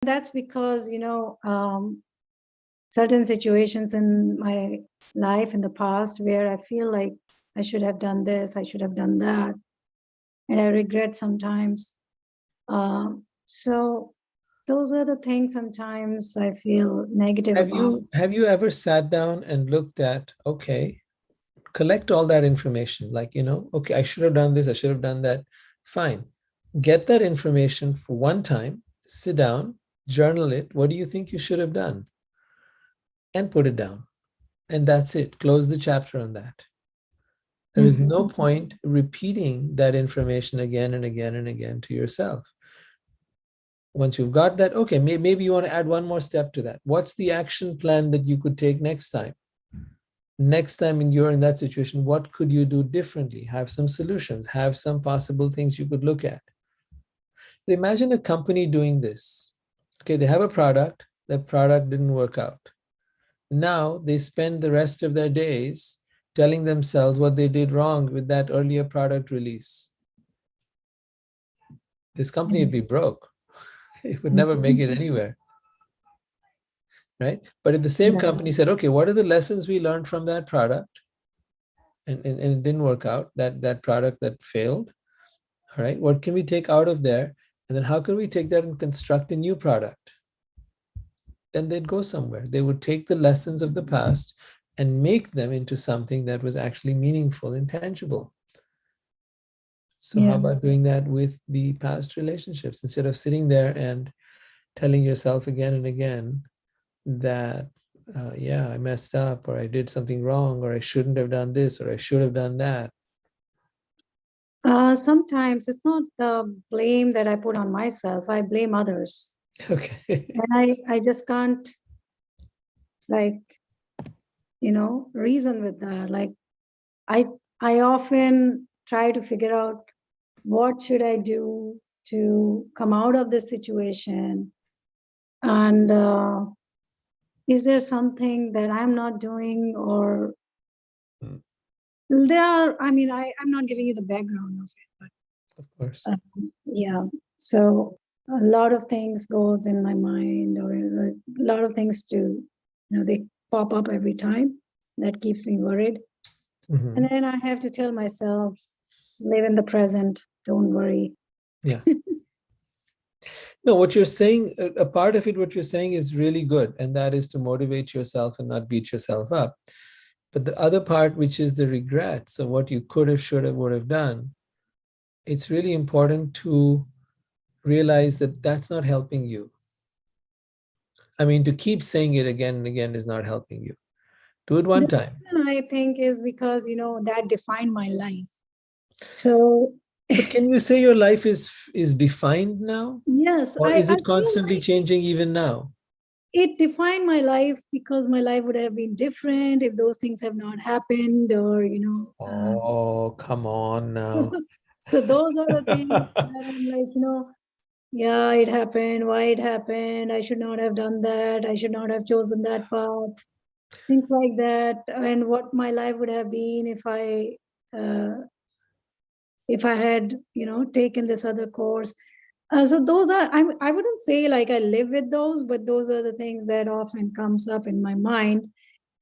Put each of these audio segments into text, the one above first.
That's because, certain situations in my life in the past where I feel like I should have done this, I should have done that, and I regret sometimes. So those are the things sometimes I feel negative about. Have you ever sat down and looked at, okay, collect all that information, like, okay, I should have done this, I should have done that. Fine. Get that information for one time, sit down, journal it. What do you think you should have done? And put it down. And that's it. Close the chapter on that. There is no point repeating that information again and again and again to yourself. Once you've got that, okay, maybe you want to add one more step to that. What's the action plan that you could take next time? Next time you're in that situation, what could you do differently? Have some solutions, have some possible things you could look at. But imagine a company doing this. Okay, they have a product, that product didn't work out. Now they spend the rest of their days telling themselves what they did wrong with that earlier product release. This company would be broke. It would never make it anywhere. Right? But if the same company said, okay, what are the lessons we learned from that product? And it didn't work out, that product that failed. All right, what can we take out of there? And then how can we take that and construct a new product? Then they'd go somewhere. They would take the lessons of the past and make them into something that was actually meaningful and tangible. So how about doing that with the past relationships? Instead of sitting there and telling yourself again and again that, yeah, I messed up, or I did something wrong, or I shouldn't have done this, or I should have done that. Sometimes it's not the blame that I put on myself. I blame others. Okay. And I just can't, reason with that. Like, I often try to figure out what should I do to come out of this situation, and is there something that I'm not doing, or there are, I'm not giving you the background of it, but of course. Yeah. So a lot of things goes in my mind, or a lot of things they pop up every time. That keeps me worried. Mm-hmm. And then I have to tell myself, live in the present, don't worry. Yeah. No, what you're saying, a part of it, what you're saying is really good. And that is to motivate yourself and not beat yourself up. But the other part, which is the regrets of what you could have, should have, would have done, it's really important to realize that that's not helping you. I mean, to keep saying it again and again is not helping you. Do it one time. I think is because, that defined my life. So. But can you say your life is defined now? Yes. Or is it I constantly changing even now? It defined my life because my life would have been different if those things have not happened, or Oh, come on now. So those are the things that I'm like, yeah, it happened, why it happened, I should not have done that, I should not have chosen that path, things like that, and what my life would have been if I had taken this other course. So those are, I wouldn't say like I live with those, but those are the things that often comes up in my mind.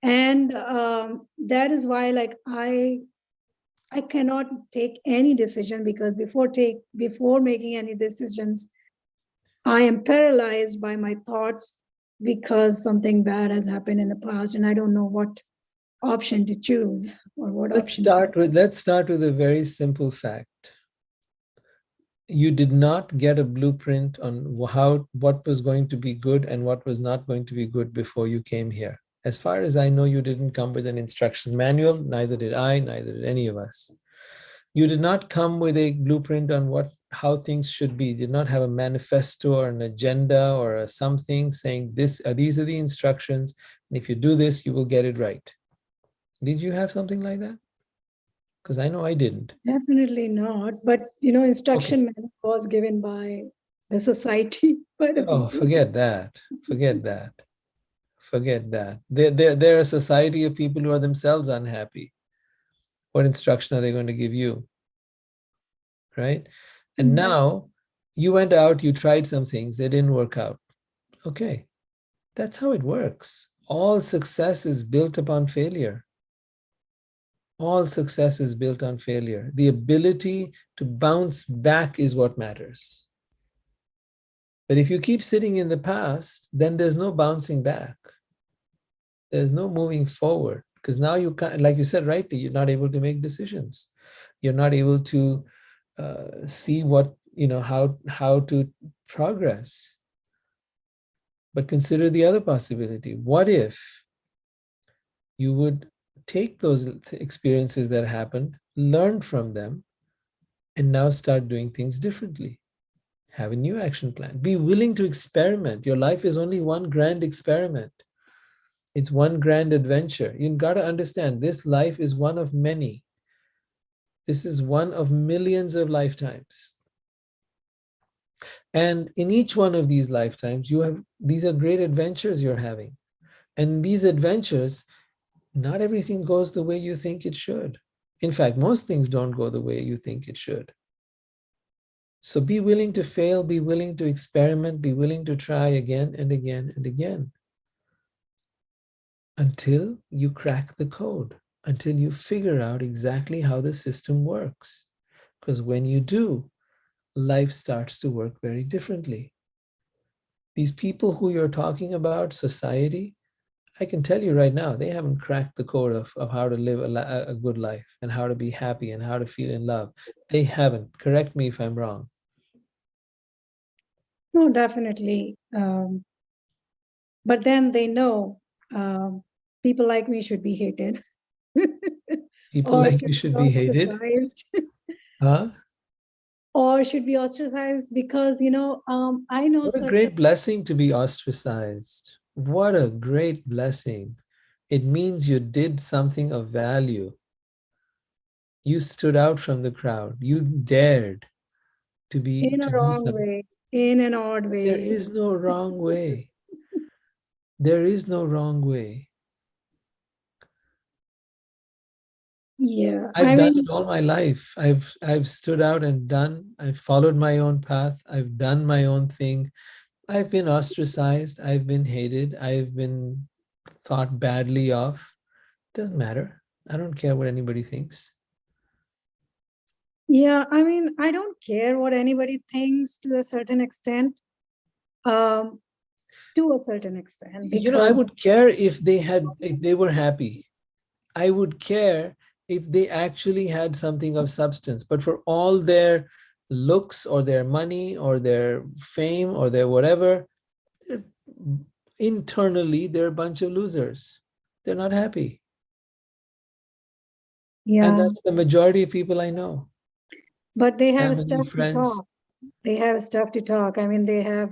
And that is why, like, I cannot take any decision, because before making any decisions, I am paralyzed by my thoughts, because something bad has happened in the past and I don't know what option to choose, or what option. Let's start with a very simple fact. You did not get a blueprint on what was going to be good and what was not going to be good before you came here. As far as I know, you didn't come with an instruction manual. Neither did I, neither did any of us. You did not come with a blueprint on how things should be. You did not have a manifesto or an agenda or something saying these are the instructions, and if you do this, you will get it right. Did you have something like that? Because I know I didn't. Definitely not. But instruction manual was given by the society, by the people. Forget that. Forget that. Forget that. They're a society of people who are themselves unhappy. What instruction are they going to give you? Right? And now you went out, you tried some things, they didn't work out. Okay, that's how it works. All success is built upon failure. All success is built on failure. The ability to bounce back is what matters. But if you keep sitting in the past, then there's no bouncing back. There's no moving forward, because now you can't, like you said rightly, you're not able to make decisions. You're not able to see what, how to progress. But consider the other possibility. What if you would take those experiences that happened, learn from them, and now start doing things differently? Have a new action plan. Be willing to experiment. Your life is only one grand experiment. It's one grand adventure. You've got to understand this life is one of many. This is one of millions of lifetimes. And in each one of these lifetimes, these are great adventures you're having. And these adventures, not everything goes the way you think it should. In fact, most things don't go the way you think it should. So be willing to fail, be willing to experiment, be willing to try again and again and again until you crack the code, until you figure out exactly how the system works. Because when you do, life starts to work very differently. These people who you're talking about, society, I can tell you right now, they haven't cracked the code of how to live a good life and how to be happy and how to feel in love. They haven't. Correct me if I'm wrong. No, definitely. But then they know people like me should be hated People or like should you be should be hated. ostracized Huh? or should be ostracized because, I know What a certain. great blessing to be ostracized. What a great blessing. It means you did something of value. You stood out from the crowd. You dared In to a do wrong something. way, in an odd There way. is no wrong way. There is no wrong way. Yeah, I've I done it mean, all my life. I've stood out and done. I've followed my own path. I've done my own thing. I've been ostracized. I've been hated. I've been thought badly of. Doesn't matter. I don't care what anybody thinks. yeah, I mean, I don't care what anybody thinks to a certain extent, um, to a certain extent, I because would care if they were happy. I would care if they actually had something of substance. But for all their looks or their money or their fame or their whatever, they're, internally they're a bunch of losers. They're not happy. And yeah, that's the majority of people I know. but they have Family, stuff to friends. talk. They have stuff to talk. I mean, they have,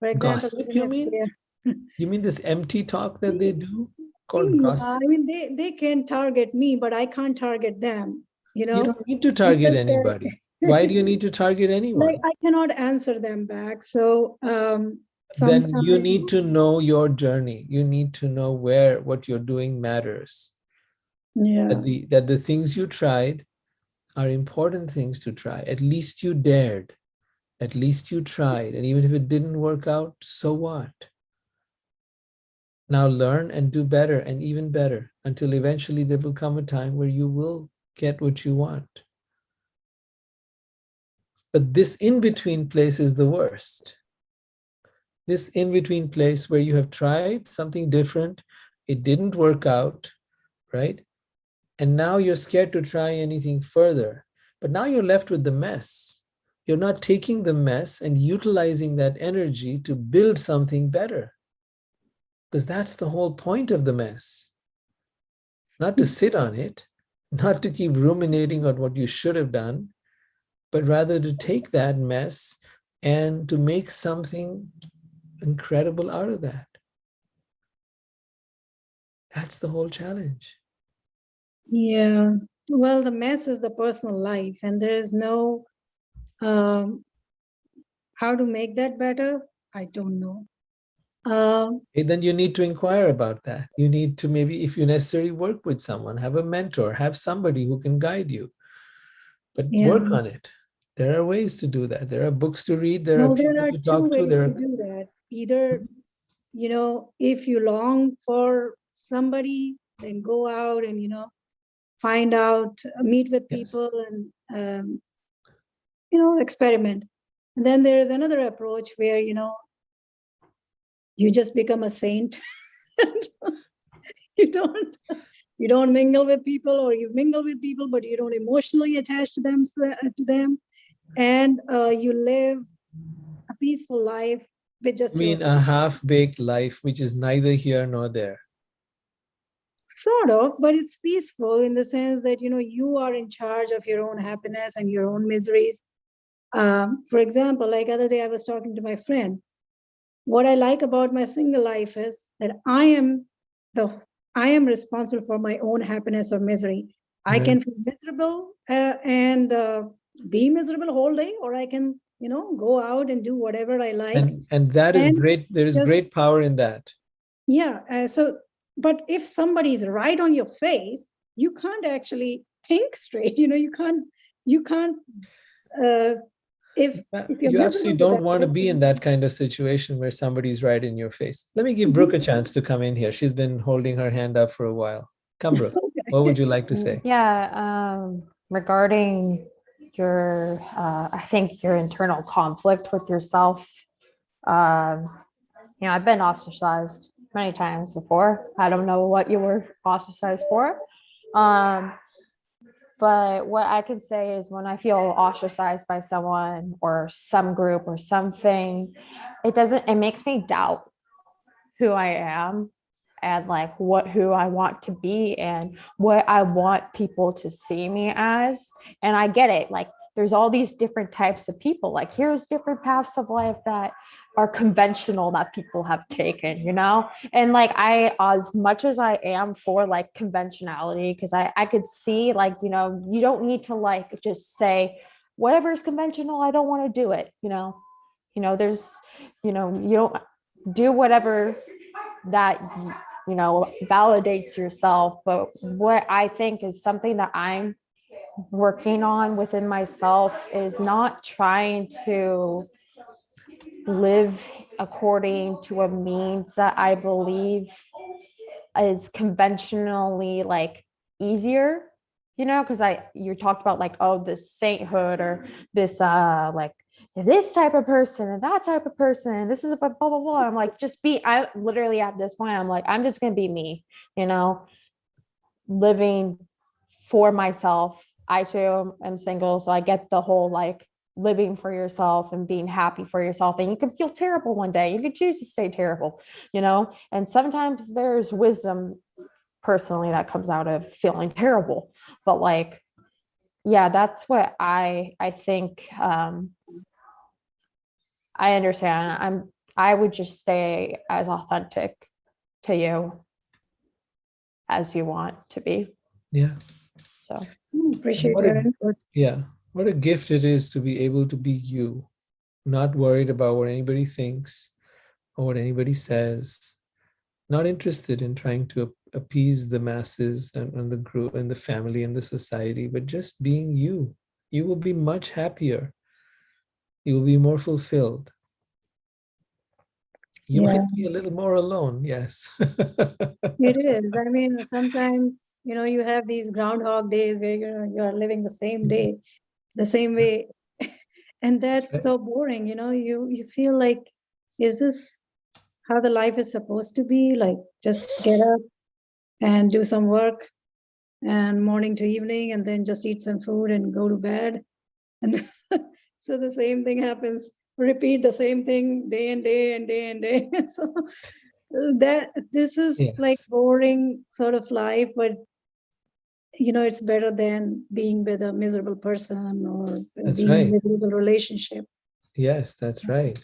for example, Gossip, even you if mean? they're, You mean this empty talk that they do called yeah, gossip? I mean, they can target me, but I can't target them, You don't need to target because anybody. they're, Why do you need to target like, anyone? I cannot answer them back. So Then you sometimes, need to know your journey. You need to know where what you're doing matters. yeah, That the things you tried are important things to try. At least you dared. At least you tried. And even if it didn't work out, so what? Now learn and do better and even better until eventually there will come a time where you will get what you want. But this in between place is the worst. This in between place where you have tried something different, it didn't work out, right? And now you're scared to try anything further. But now you're left with the mess. You're not taking the mess and utilizing that energy to build something better. Because that's the whole point of the mess. Not to sit on it, not to keep ruminating on what you should have done, but rather to take that mess and to make something incredible out of that. That's the whole challenge. yeah. Well, the mess is the personal life, and there is no um, how to make that better. I don't know. Um, And then you need to inquire about that. You need to maybe, if you necessarily work with someone, have a mentor, have somebody who can guide you, but yeah. work on it. There are ways to do that. There are books to read. There are Well, there people are to two talk to. ways There to are, do that. Either if you long for somebody, then go out and, find out, meet with Yes. people and, experiment. And then there is another approach where, you just become a saint. you don't you don't mingle with people, or you mingle with people but you don't emotionally attach to them, and you live a peaceful life with I just your mean, a friends. half-baked life, which is neither here nor there. Sort of, but it's peaceful in the sense that you are in charge of your own happiness and your own miseries. For example, like other day I was talking to my friend. What I like about my single life is that the I am responsible for my own happiness or misery. I Right. can feel miserable and be miserable whole day, or I can, go out and do whatever I like. And that is And great. There is just, great power in that. yeah. But if somebody is right on your face, you can't actually think straight. You can't. Uh, if you're You miserable absolutely with don't that want to be in person, that kind of situation where somebody's right in your face. Let me give Brooke a you, chance to come in here. She's been holding her hand up for a while. Come, Brooke. What would you like to say? Yeah, regarding your, I think your internal conflict with yourself. Um, I've been ostracized many times before. I don't know what you were ostracized for. Um, but what I can say is when I feel ostracized by someone or some group or something, it makes me doubt who I am and like who I want to be and what I want people to see me as. And I get it. Like there's all these different types of people. Like here's different paths of life that are conventional that people have taken, And like as much as I am for like conventionality, because I could see like, you don't need to like just say whatever is conventional, I don't want to do it, there's, you don't do whatever that validates yourself. But what I think is something that I'm working on within myself is not trying to live according to a means that I believe is conventionally like easier, because you talked about like, oh, this sainthood or this like this type of person and that type of person, this is a blah blah blah. I'm like, I literally at this point I'm like, I'm just gonna be me, you know living for myself. I too am single, so I get the whole like living for yourself and being happy for yourself. And you can feel terrible one day. You can choose to stay terrible, and sometimes there's wisdom personally that comes out of feeling terrible. But like, yeah, that's what I think. I understand. I would just stay as authentic to you as you want to be. Yeah. So appreciate What your a input. yeah. What a gift it is to be able to be you, not worried about what anybody thinks or what anybody says, not interested in trying to appease the masses and the group and the family and the society, but just being you. You will be much happier. You will be more fulfilled. You Yeah, might be a little more alone, yes. it is. I mean, sometimes, you have these groundhog days where you're living the same day, the same way. And that's so boring, you feel like, is this how the life is supposed to be? Like, just get up and do some work and morning to evening, and then just eat some food and go to bed. And so the same thing happens, repeat the same thing day and day and day and day. So that this is like Yes, boring sort of life, but it's better than being with a miserable person or that's being in a right. miserable relationship. Yes, that's right.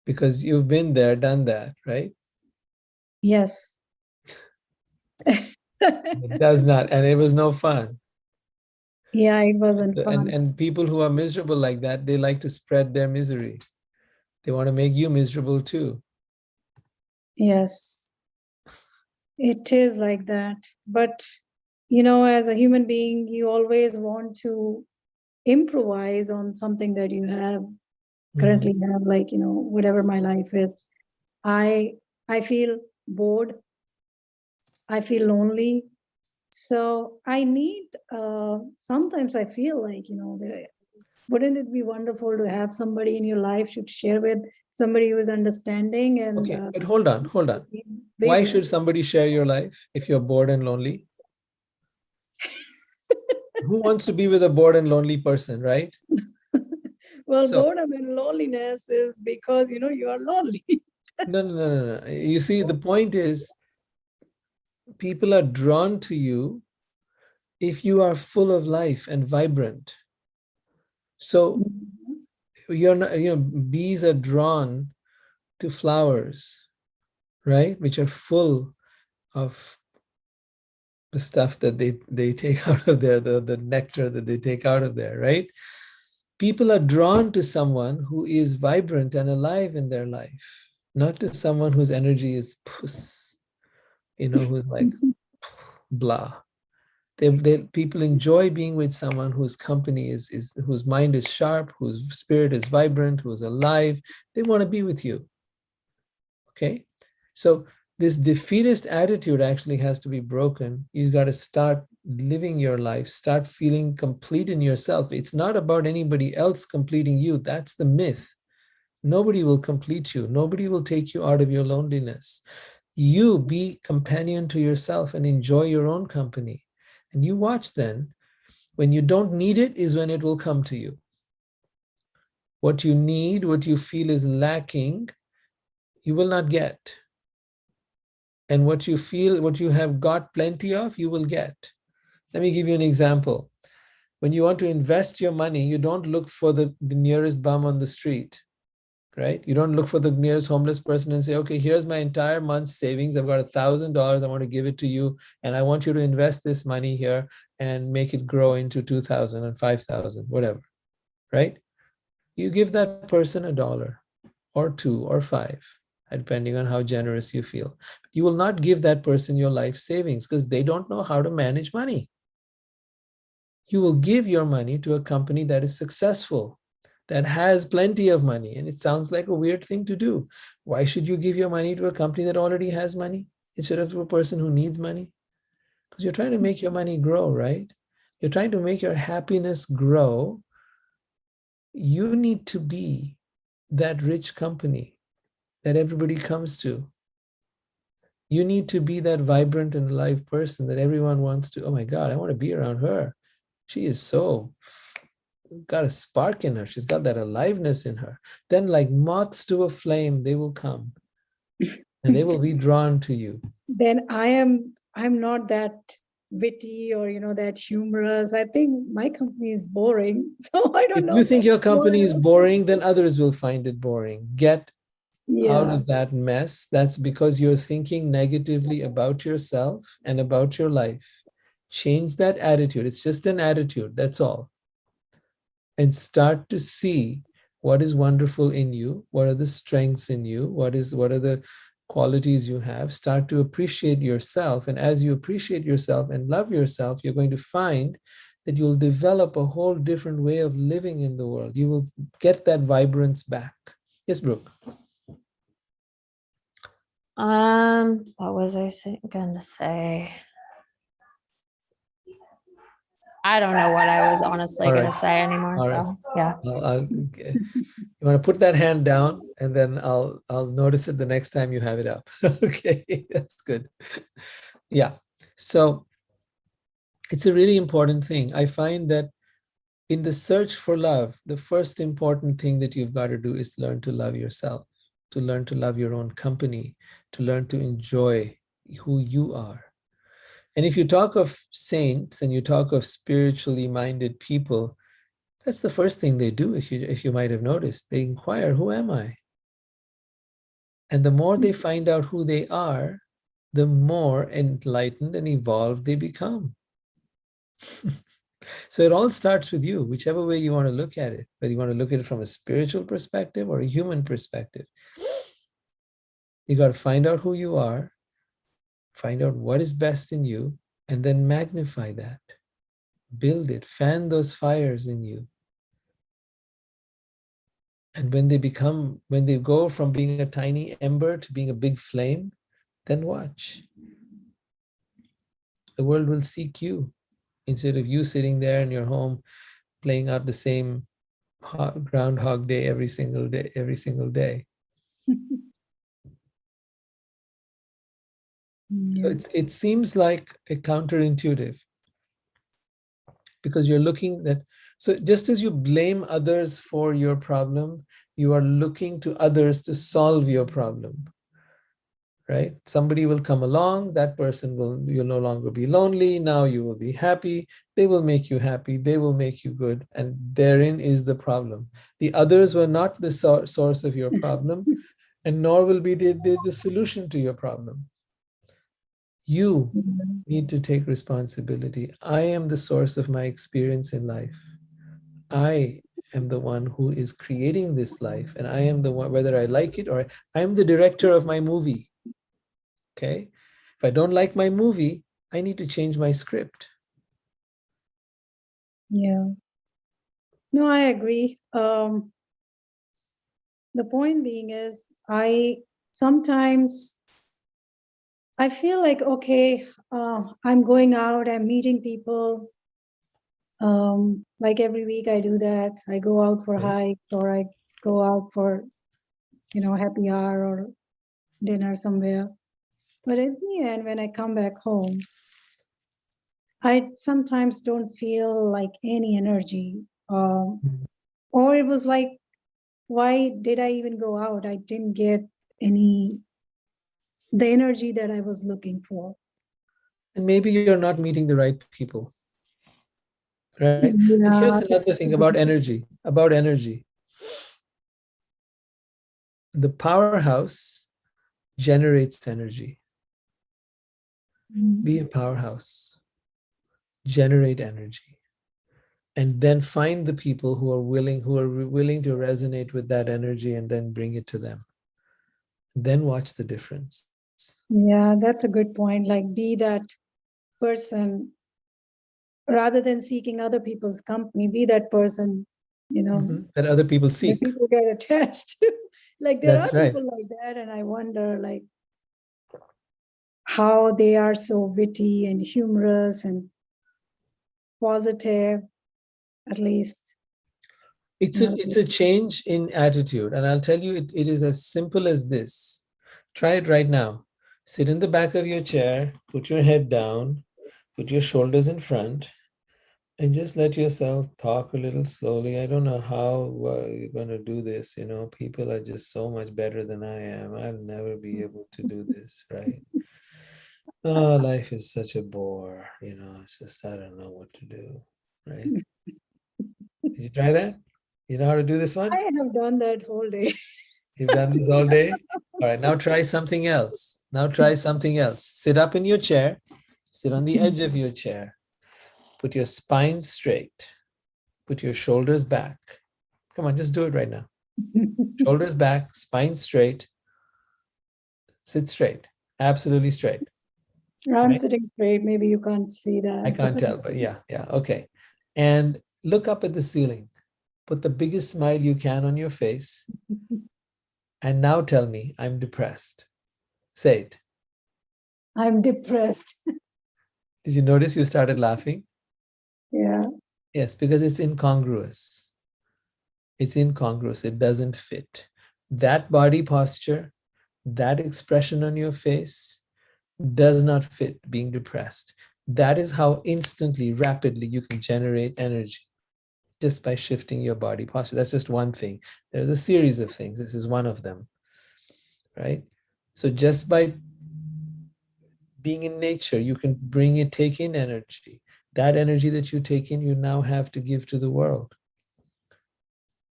Because you've been there, done that, right? Yes. It does not, and it was no fun. Yeah, it wasn't And fun. and people who are miserable like that, they like to spread their misery. They want to make you miserable too. Yes, it is like that. But, as a human being, you always want to improvise on something that you have Mhm. currently have, like, whatever my life is. I feel bored. I feel lonely. So I need, sometimes I feel like, wouldn't it be wonderful to have somebody in your life to share with, somebody who is understanding and Okay, but hold on, hold on. Why wavelength. should somebody share your life if you're bored and lonely? Who wants to be with a bored and lonely person, right? Well, So, boredom and loneliness is because, you are lonely. no, no, no, no, no. You see, the point is people are drawn to you if you are full of life and vibrant. So you're not, bees are drawn to flowers, right? Which are full of the stuff that they take out of there, the nectar that they take out of there, right? People are drawn to someone who is vibrant and alive in their life, not to someone whose energy is puss, who's like blah. People enjoy being with someone whose company is whose mind is sharp, whose spirit is vibrant, who's alive. They want to be with you. Okay, so this defeatist attitude actually has to be broken. You've got to start living your life, start feeling complete in yourself. It's not about anybody else completing you. That's the myth. Nobody will complete you. Nobody will take you out of your loneliness. You be companion to yourself and enjoy your own company. And you watch then, when you don't need it is when it will come to you. What you need, what you feel is lacking, you will not get. And what you feel, what you have got plenty of, you will get. Let me give you an example. When you want to invest your money, you don't look for the nearest bum on the street, right? You don't look for the nearest homeless person and say, okay, here's my entire month's savings. I've got $1,000. I want to give it to you. And I want you to invest this money here and make it grow into 2,000 and 5,000, whatever, right? You give that person $1 or two or five, depending on how generous you feel. You will not give that person your life savings because they don't know how to manage money. You will give your money to a company that is successful, that has plenty of money. And it sounds like a weird thing to do. Why should you give your money to a company that already has money instead of to a person who needs money? Because you're trying to make your money grow, right? You're trying to make your happiness grow. You need to be that rich company that everybody comes to. You need to be that vibrant and alive person that everyone wants to, oh my God, I want to be around her. She is so got a spark in her. She's got that aliveness in her. Then, like moths to a flame, they will come and they will be drawn to you. Then I'm not that witty or that humorous. I think my company is boring. So I If don't you know think your what company is else. boring, then others will find it boring. Get out Yeah. of that mess. That's because you're thinking negatively about yourself and about your life. Change that attitude. It's just an attitude. That's all. And start to see what is wonderful in you, what are the strengths in you, what are the qualities you have. Start to appreciate yourself, and as you appreciate yourself and love yourself, you're going to find that you'll develop a whole different way of living in the world. You will get that vibrance back. Yes, Brooke. What was I gonna say? I don't know what I was honestly All gonna right. say anymore. All right. So yeah. You want to put that hand down, and then I'll notice it the next time you have it up. Okay, that's good. Yeah. So it's a really important thing. I find that in the search for love, the first important thing that you've got to do is learn to love yourself, to learn to love your own company, to learn to enjoy who you are. And if you talk of saints and you talk of spiritually minded people, that's the first thing they do. If you might have noticed, they inquire, who am I? And the more they find out who they are, the more enlightened and evolved they become. So it all starts with you, whichever way you want to look at it, whether you want to look at it from a spiritual perspective or a human perspective. You got to find out who you are, find out what is best in you, and then magnify that, build it, fan those fires in you. And when they go from being a tiny ember to being a big flame, then watch. The world will seek you instead of you sitting there in your home playing out the same Groundhog Day every single day, every single day. So Yeah. it seems like a counterintuitive because you're looking at, so just as you blame others for your problem, you are looking to others to solve your problem, right? Somebody will come along, that person will, you'll no longer be lonely, now you will be happy, they will make you happy, they will make you good, and therein is the problem. The others were not the source of your problem, and nor will be the solution to your problem. You need to take responsibility. I am the source of my experience in life. I am the one who is creating this life, and I am the one, whether I like it or I'm the director of my movie. Okay. If I don't like my movie, I need to change my script. Yeah. No, I agree. The point being is, sometimes I feel like, okay, I'm going out, I'm meeting people. Like every week I do that. I go out for Right. hikes, or I go out for, happy hour or dinner somewhere. But at the end, when I come back home, I sometimes don't feel like any energy. Or it was like, why did I even go out? I didn't get the energy that I was looking for. And maybe you're not meeting the right people. Right. And here's Yeah. another thing about energy, The powerhouse generates energy. Be a powerhouse, generate energy, and then find the people who are willing to resonate with that energy and then bring it to them. Then watch the difference. Yeah, that's a good point. Like, be that person rather than seeking other people's company. Be that person, That other people that seek. people get attached to. Like, there are That's right. people like that, and I wonder, like, how they are so witty and humorous and positive, at least. It's a change in attitude. And I'll tell you, it is as simple as this. Try it right now. Sit in the back of your chair, put your head down, put your shoulders in front, and just let yourself talk a little slowly. I don't know how you're going to do this. People are just so much better than I am. I'll never be able to do this, right? Oh, life is such a bore. It's just, I don't know what to do, right? Did you try that? You know how to do this I one? have done that whole day. You've done this all day? All right, now try something else. Sit up in your chair, sit on the edge of your chair, put your spine straight, put your shoulders back. Come on, just do it right now. Shoulders back, spine straight, sit straight, absolutely straight. I'm Right? sitting straight. Maybe you can't see I that, can't tell, but yeah, okay. And look up at the ceiling. Put the biggest smile you can on your face. And now tell me, I'm depressed. Say it. I'm depressed. Did you notice you started laughing? Yeah. Yes, because it's incongruous. It doesn't fit. That body posture, that expression on your face does not fit being depressed. That is how instantly, rapidly you can generate energy just by shifting your body posture. That's just one thing. There's a series of things. This is one of them, right? So just by being in nature, you can take in energy. That energy that you take in, you now have to give to the world.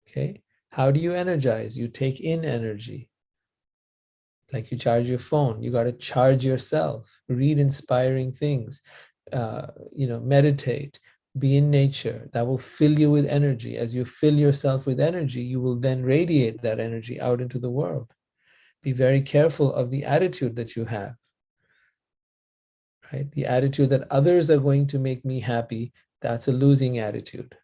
Okay. How do you energize? You take in energy. Like you charge your phone, you got to charge yourself. Read inspiring things. Meditate. Be in nature. That will fill you with energy. As you fill yourself with energy, you will then radiate that energy out into the world. Be very careful of the attitude that you have. Right? The attitude that others are going to make me happy, that's a losing attitude.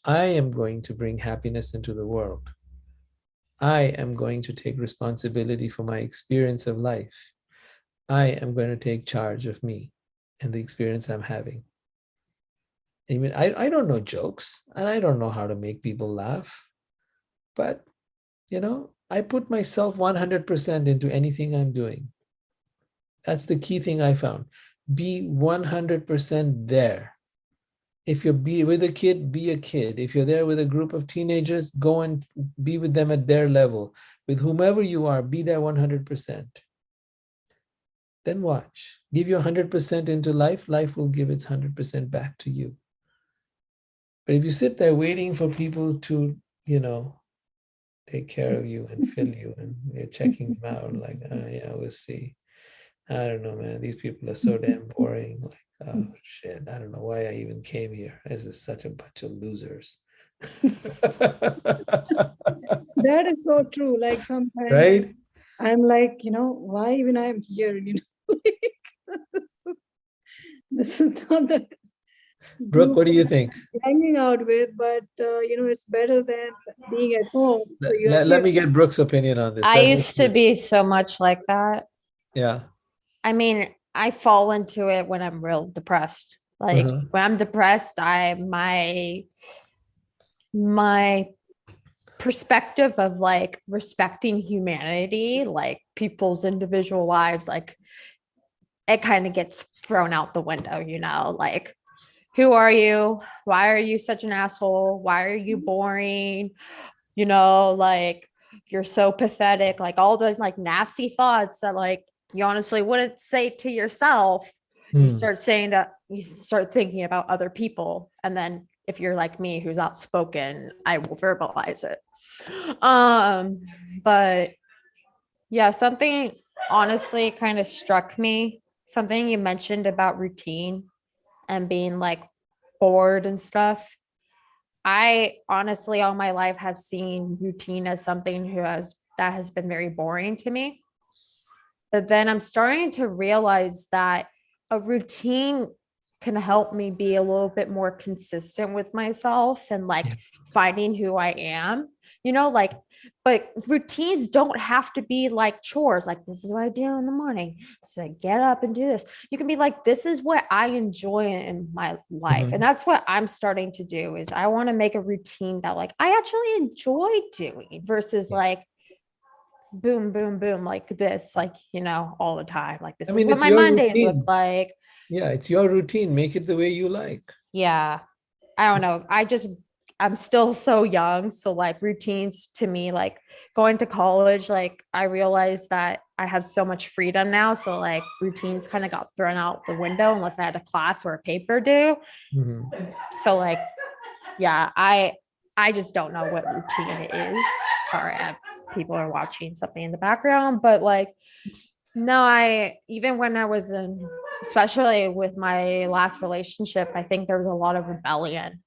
I am going to bring happiness into the world. I am going to take responsibility for my experience of life. I am going to take charge of me and the experience I'm having. I mean, I don't know jokes and I don't know how to make people laugh, but I put myself 100% into anything I'm doing. That's the key thing I found. Be 100% there. If you're with a kid, be a kid. If you're there with a group of teenagers, go and be with them at their level. With whomever you are, be there 100%. Then watch. Give your 100% into life, life will give its 100% back to you. But if you sit there waiting for people to, take care of you and fill you, and you're checking them out, like, yeah, we'll see. I don't know, man. These people are so damn boring. Like, oh shit, I don't know why I even came here. This is such a bunch of losers. That is so true. Like sometimes Right? I'm like, why even I'm here? Like, this is not the Brooke, group what do you think? I'm hanging out with, but it's better than being at home. So you're Let here. me get Brooke's opinion on this. I Let me used to see. be so much like that. Yeah. I mean, I fall into it when I'm real depressed. Like Uh-huh. when I'm depressed, my perspective of like respecting humanity, like people's individual lives, like it kind of gets thrown out the window, like who are you? Why are you such an asshole? Why are you boring? Like you're so pathetic, like all the like nasty thoughts that like you honestly wouldn't say to yourself. You Hmm. start thinking about other people. And then if you're like me, who's outspoken, I will verbalize it. But yeah, something honestly kind of struck me, something you mentioned about routine and being like bored and stuff. I honestly, all my life, have seen routine as something that has been very boring to me. But then I'm starting to realize that a routine can help me be a little bit more consistent with myself and like Yeah. finding who I am, like, but routines don't have to be like chores. Like, this is what I do in the morning. So I get up and do this. You can be like, this is what I enjoy in my life. Mhm. And that's what I'm starting to do is I want to make a routine that like I actually enjoy doing versus Yeah. like boom, boom, boom, like this, like, all the time. Like, this I is mean, what it's my your Mondays look routine. like. Yeah, it's your routine. Make it the way you like. Yeah. I don't know. I'm still so young. So, like, routines to me, like going to college, like, I realized that I have so much freedom now. So, like, routines kind of got thrown out the window unless I had a class or a paper due. Mhm. So, like, yeah, I just don't know what routine is. Sorry, people are watching something in the background, but like, no, even when I was in, especially with my last relationship, I think there was a lot of rebellion,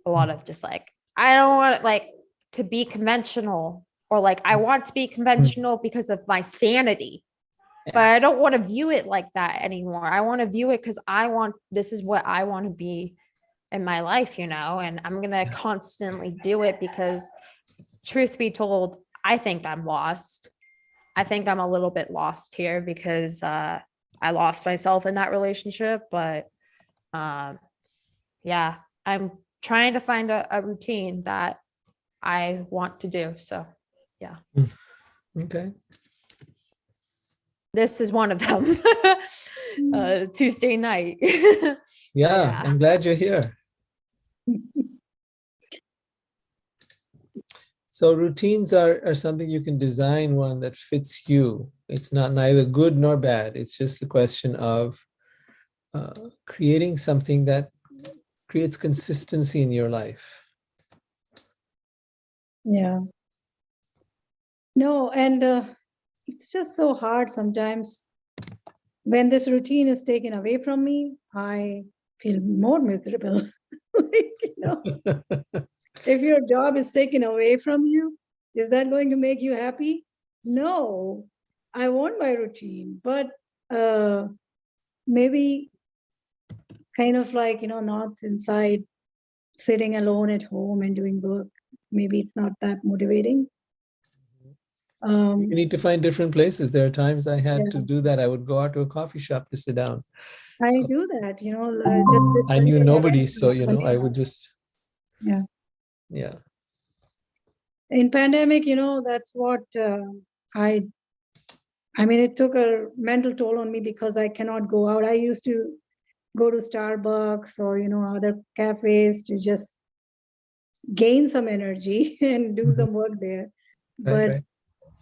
a lot of just like, I don't want like to be conventional, or like I want to be conventional because of my sanity, but Yeah. I don't want to view it like that anymore. I want to view it because this is what I want to be in my life, and I'm going to Yeah. constantly do it because, truth be told, I think I'm lost. I think I'm a little bit lost here because I lost myself in that relationship. But um, yeah, I'm trying to find a routine that I want to do. So yeah, Mm. Okay. this is one of them. Tuesday night. Yeah, Yeah. I'm glad you're here. So routines are something you can design one that fits you. It's not neither good nor bad. It's just a question of creating something that creates consistency in your life. Yeah. No, and it's just so hard sometimes. When this routine is taken away from me, I feel more miserable. Like, if your job is taken away from you, is that going to make you happy? No, I want my routine, but maybe kind of like, not inside sitting alone at home and doing work. Maybe it's not that motivating. You need to find different places. There are times I had to Yeah, do that. I would go out to a coffee shop to sit down. I So do that, just sit I with knew the nobody, so Alexa. I would just, Yeah. yeah. In pandemic, that's what I I mean, it took a mental toll on me because I cannot go out. I used to go to Starbucks or, other cafes to just gain some energy and do Mhm. some work there. Right, But right.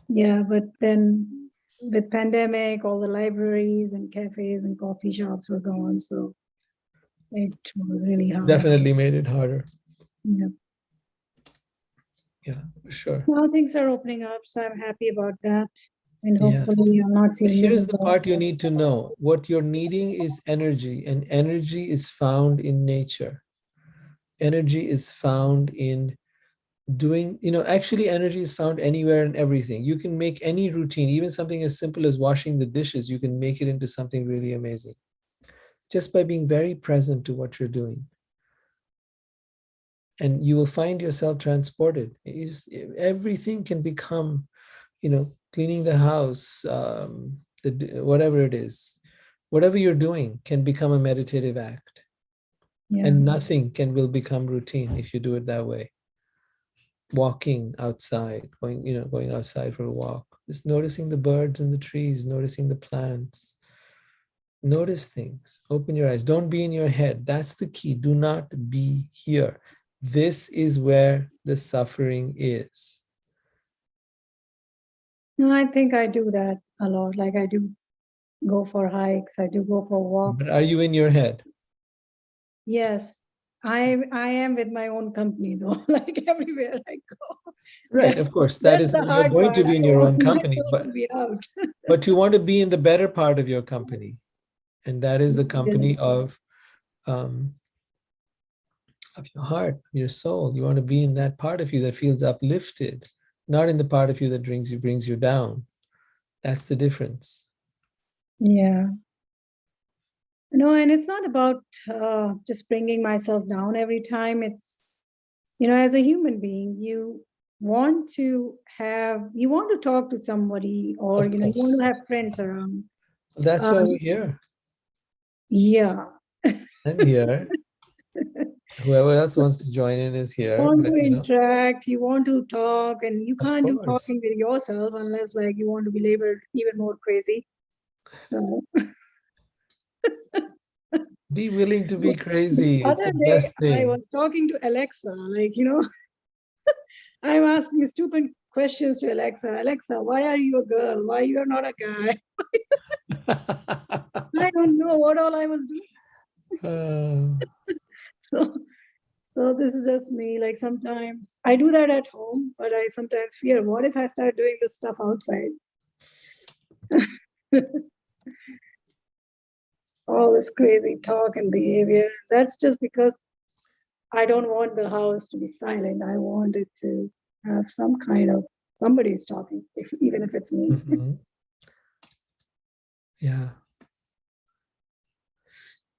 yeah, but then with pandemic, all the libraries and cafes and coffee shops were gone. So it was really hard. Definitely made it harder. Yeah. Yeah, for sure. Now things are opening up, so I'm happy about that. And Yeah. hopefully I'll not feel Here's the miserable. part you need to know. What you're needing is energy, and energy is found in nature. Energy is found in doing, actually, energy is found anywhere and everything. You can make any routine, even something as simple as washing the dishes, you can make it into something really amazing just by being very present to what you're doing. And you will find yourself transported. Everything can become, cleaning the house, whatever it is, whatever you're doing can become a meditative act. Yeah. And nothing will become routine if you do it that way. Walking outside, going outside for a walk, just noticing the birds and the trees, noticing the plants. Notice things, open your eyes, don't be in your head. That's the key. Do not be here. This is where the suffering is. No, I think I do that a lot. Like I do go for hikes, I do go for But walks. are you in your head? Yes, I am with my own company though, like everywhere I go. Right, That of course. That that's is, the you're hard going to part. be I in don't your want own company, myself to but be out. you want to be in the better part of your company, and that is the company um, of your heart, your soul. You want to be in that part of you that feels uplifted, not in the part of you that brings you down. That's the difference. Yeah. No, and it's not about just bringing myself down every time. It's, as a human being, you want to talk to somebody or, Of you want course. to have friends around. That's why we're Um, here. yeah. I'm here. Whoever else wants to join in is here, Want but to interact, you want to talk, and you of can't do course, talking with yourself unless like you want to be labeled even more crazy. So be willing to be the crazy. It's other the day best I thing. was talking to Alexa, like, I'm asking stupid questions to Alexa. Alexa, why are you a girl? Why you're not a guy? I don't know what all I was doing. Uh, So, so this is just me. Like sometimes I do that at home, but I sometimes fear, what if I start doing this stuff outside? All this crazy talk and behavior. That's just because I don't want the house to be silent. I want it to have some kind of somebody's talking, even if it's me. mhm. Yeah,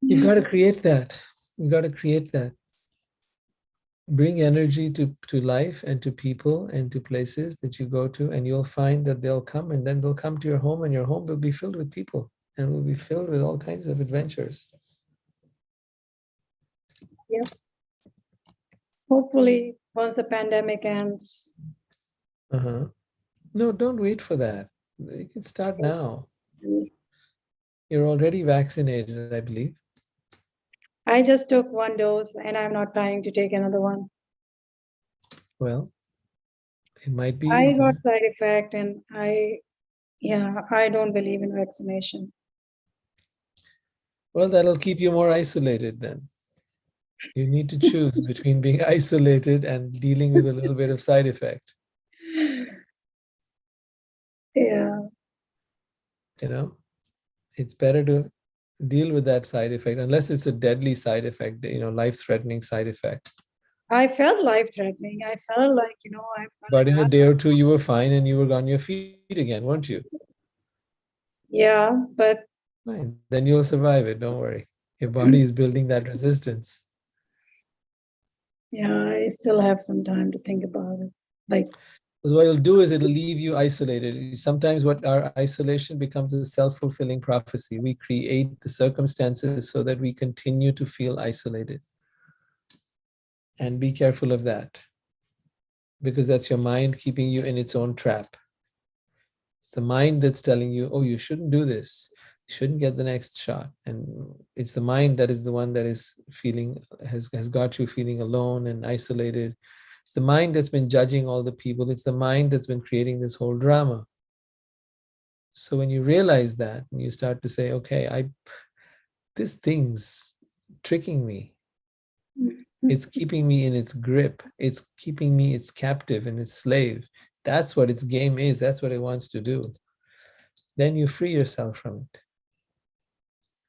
you've Yeah. got to create that. You've got to create that. Bring energy to life and to people and to places that you go to, and you'll find that they'll come, and then they'll come to your home, and your home will be filled with people and will be filled with all kinds of adventures. Yeah. Hopefully, once the pandemic ends, Uh-huh. No, don't wait for that. You can start now. You're already vaccinated, I believe. I just took one dose and I'm not planning to take another one. Well, it might be I got easier. side effect and I don't believe in vaccination. Well, that'll keep you more isolated then. You need to choose between being isolated and dealing with a little bit of side effect. Yeah. You know, it's better to deal with that side effect, unless it's a deadly side effect, life-threatening side effect. I felt life threatening. I felt like, I'm But in a gonna day or two, you were fine and you were on your feet again, weren't you? yeah, but Fine. Then you'll survive it. Don't worry. Your body is building that resistance. yeah, I still have some time to think about it. Like, Because what it'll do is it'll leave you isolated. Sometimes what our isolation becomes a self-fulfilling prophecy. We create the circumstances so that we continue to feel isolated. And be careful of that, because that's your mind keeping you in its own trap. It's the mind that's telling you, oh, you shouldn't do this. You shouldn't get the next shot. And it's the mind that is the one that is feeling, has got you feeling alone and isolated. It's the mind that's been judging all the people. It's the mind that's been creating this whole drama. So when you realize that, and you start to say, okay, this thing's tricking me. It's keeping me in its grip. It's keeping me its captive and its slave. That's what its game is. That's what it wants to do. Then you free yourself from it.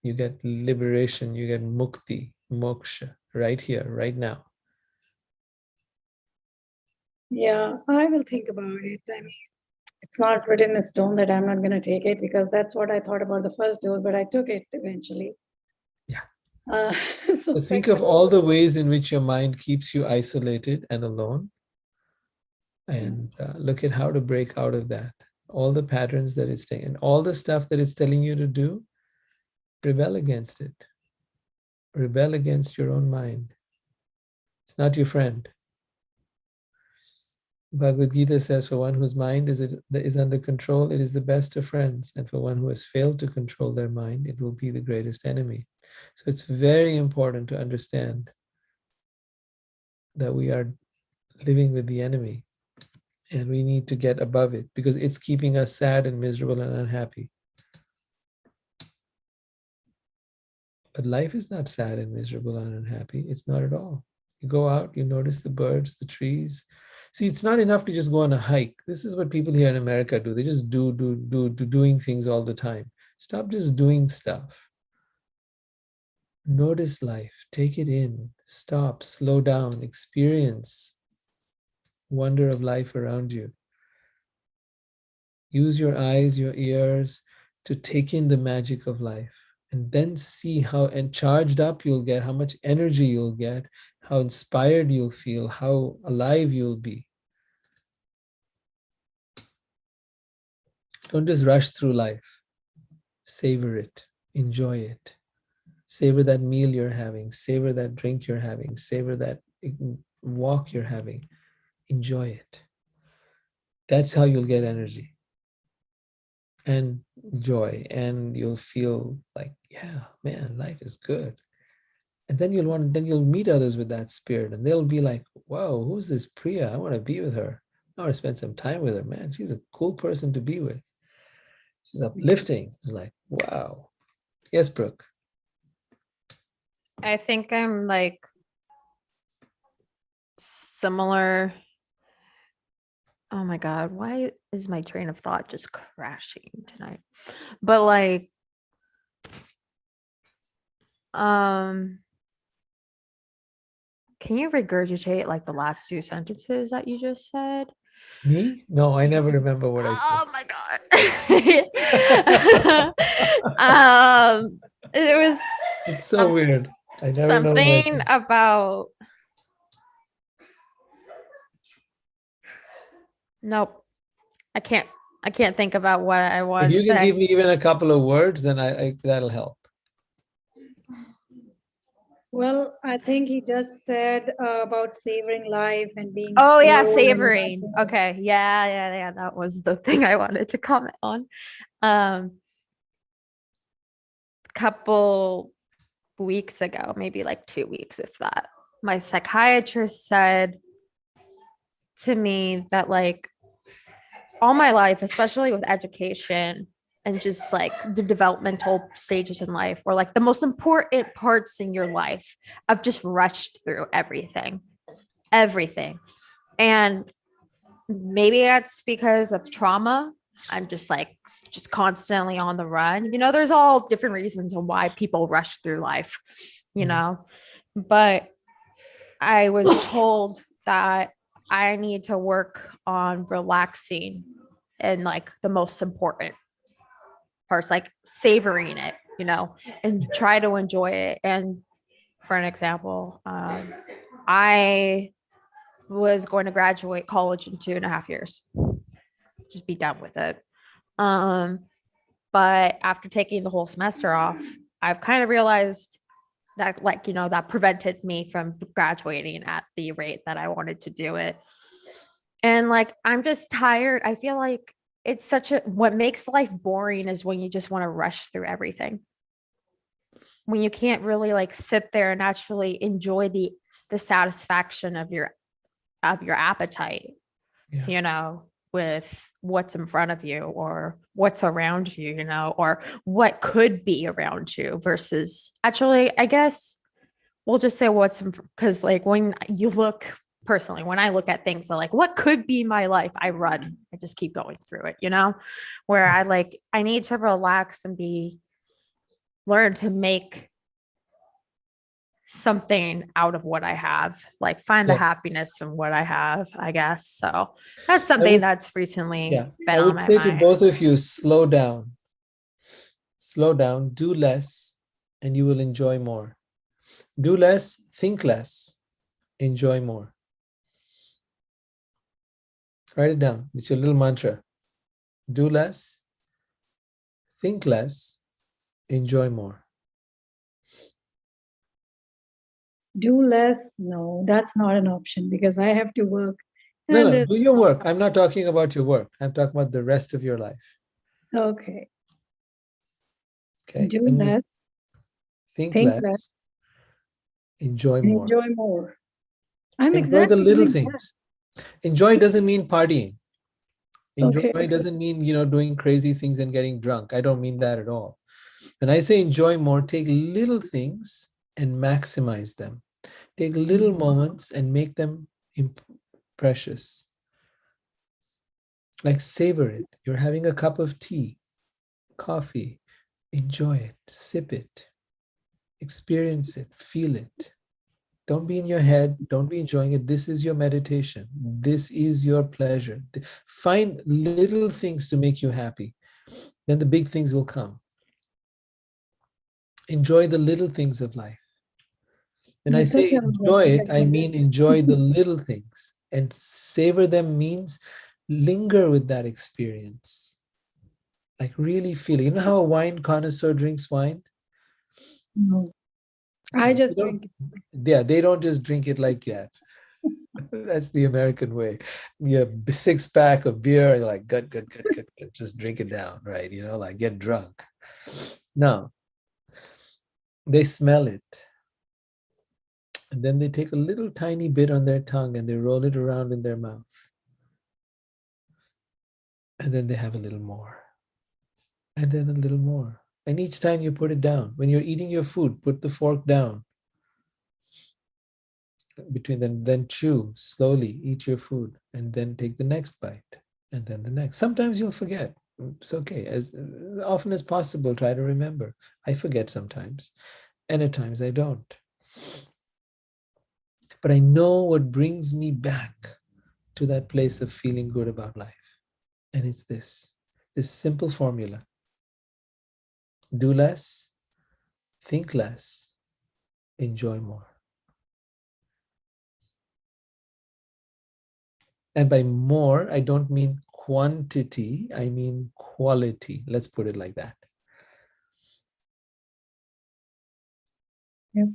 You get liberation. You get mukti, moksha, right here, right now. Yeah, I will think about it. I mean, it's not written in stone that I'm not going to take it, because that's what I thought about the first dose, but I took it eventually. Yeah. Uh, So think of all the ways in which your mind keeps you isolated and alone, and look at how to break out of that. All the patterns that it's taking, all the stuff that it's telling you to do, rebel against it. Rebel against your own mind. It's not your friend. Bhagavad Gita says, for one whose mind is under control, it is the best of friends. And for one who has failed to control their mind, it will be the greatest enemy. So it's very important to understand that we are living with the enemy, and we need to get above it, because it's keeping us sad and miserable and unhappy. But life is not sad and miserable and unhappy. It's not at all. You go out, you notice the birds, the trees. See, it's not enough to just go on a hike. This is what people here in America do. They just doing things all the time. Stop just doing stuff. Notice life, take it in, stop, slow down, experience wonder of life around you. Use your eyes, your ears to take in the magic of life, and then see how charged up you'll get, how much energy you'll get, how inspired you'll feel, how alive you'll be. Don't just rush through life. Savor it, enjoy it. Savor that meal you're having, savor that drink you're having, savor that walk you're having. Enjoy it. That's how you'll get energy and joy, and you'll feel like, yeah, man, life is good. And then you'll meet others with that spirit, and they'll be like, whoa, who's this Priya? I want to be with her. I want to spend some time with her. Man, she's a cool person to be with. She's uplifting. It's like, wow. Yes, Brooke. I think I'm like similar. Oh my God, why is my train of thought just crashing tonight? But like, can you regurgitate like the last two sentences that you just said? Me? No, I never remember what I said. Oh my God. It was It's so weird. I never know what I something said. about. Nope. I can't think about what I If wanted to you can give say. me even a couple of words, then I that'll help. Well, I think he just said about savoring life and being Oh yeah, slow and savoring. Okay. Yeah. That was the thing I wanted to comment on. Couple weeks ago, maybe like 2 weeks, if that, my psychiatrist said to me that like all my life, especially with education and just like the developmental stages in life, or like the most important parts in your life, I've just rushed through everything. And maybe that's because of trauma. I'm just like just constantly on the run. There's all different reasons on why people rush through life, but I was told that I need to work on relaxing and like the most important parts, like savoring it, and try to enjoy it. And for an example, I was going to graduate college in 2.5 years. Just be done with it. But after taking the whole semester off, I've kind of realized that, like, that prevented me from graduating at the rate that I wanted to do it. And like, I'm just tired. I feel like it's what makes life boring is when you just want to rush through everything. When you can't really like sit there and actually enjoy the satisfaction of your appetite, with what's in front of you or what's around you, or what could be around you versus actually, I guess we'll just say because like when you look personally, when I look at things like what could be my life, I run. I just keep going through it, where I need to relax and learn to make something out of what I have, like find the happiness in what I have, I guess. So that's something that's recently been I on would my say mind. to both of you, slow down, do less, and you will enjoy more. Do less, think less, enjoy more. Write it down. It's your little mantra. Do less, think less, enjoy more. Do less? No, that's not an option because I have to work. No, do your work. I'm not talking about your work. I'm talking about the rest of your life. Okay. Okay. Do less. Think less. Enjoy more. Enjoy more. I'm enjoy exactly the little doing things. Enjoy doesn't mean partying. Enjoy Okay. doesn't mean, doing crazy things and getting drunk. I don't mean that at all. When I say enjoy more, take little things and maximize them. Take little moments and make them precious. Like savor it. You're having a cup of tea, coffee. Enjoy it. Sip it. Experience it. Feel it. Don't be in your head. Don't be enjoying it. This is your meditation. This is your pleasure. Find little things to make you happy. Then the big things will come. Enjoy the little things of life. When I say enjoy it, I mean enjoy the little things. And savor them means linger with that experience. Like really feel it. You know how a wine connoisseur drinks wine? No. I just drink it. Yeah, they don't just drink it like that. That's the American way. You have a 6-pack of beer, you're like, gut, just drink it down, right? Like get drunk. No, they smell it. And then they take a little tiny bit on their tongue and they roll it around in their mouth. And then they have a little more. And then a little more. And each time you put it down, when you're eating your food, put the fork down. Between them, then chew slowly, eat your food, and then take the next bite, and then the next. Sometimes you'll forget. It's okay. As often as possible, try to remember. I forget sometimes, and at times I don't. But I know what brings me back to that place of feeling good about life. And it's this simple formula. Do less, think less, enjoy more. And by more, I don't mean quantity, I mean quality. Let's put it like that. Yep.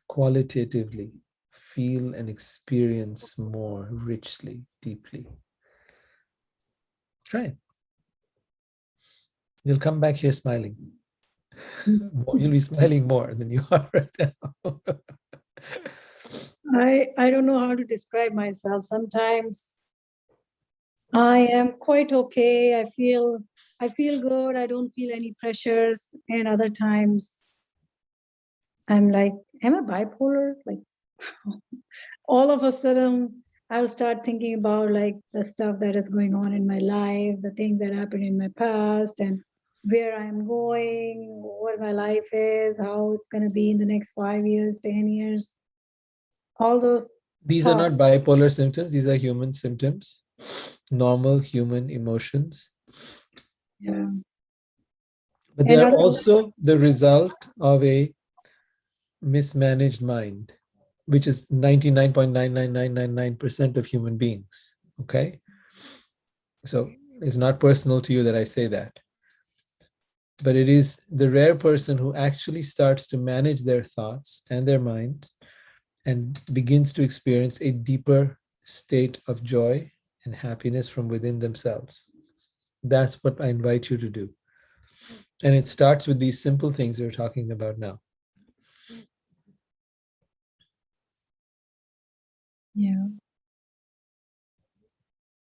Qualitatively, feel and experience more richly, deeply. Try it. You'll come back here smiling. You'll be smiling more than you are right now. I don't know how to describe myself. Sometimes I am quite okay. I feel good. I don't feel any pressures. And other times I'm like, am I bipolar? Like all of a sudden I'll start thinking about like the stuff that is going on in my life, the things that happened in my past and where I'm going, what my life is, how it's going to be in the next 5 years, 10 years. All those These are not bipolar symptoms. These are human symptoms, normal human emotions. Yeah. But they are also the result of a mismanaged mind. which is 99.99999% of human beings. Okay. So it's not personal to you that I say that. But it is the rare person who actually starts to manage their thoughts and their minds and begins to experience a deeper state of joy and happiness from within themselves. That's what I invite you to do. And it starts with these simple things we're talking about now. Yeah.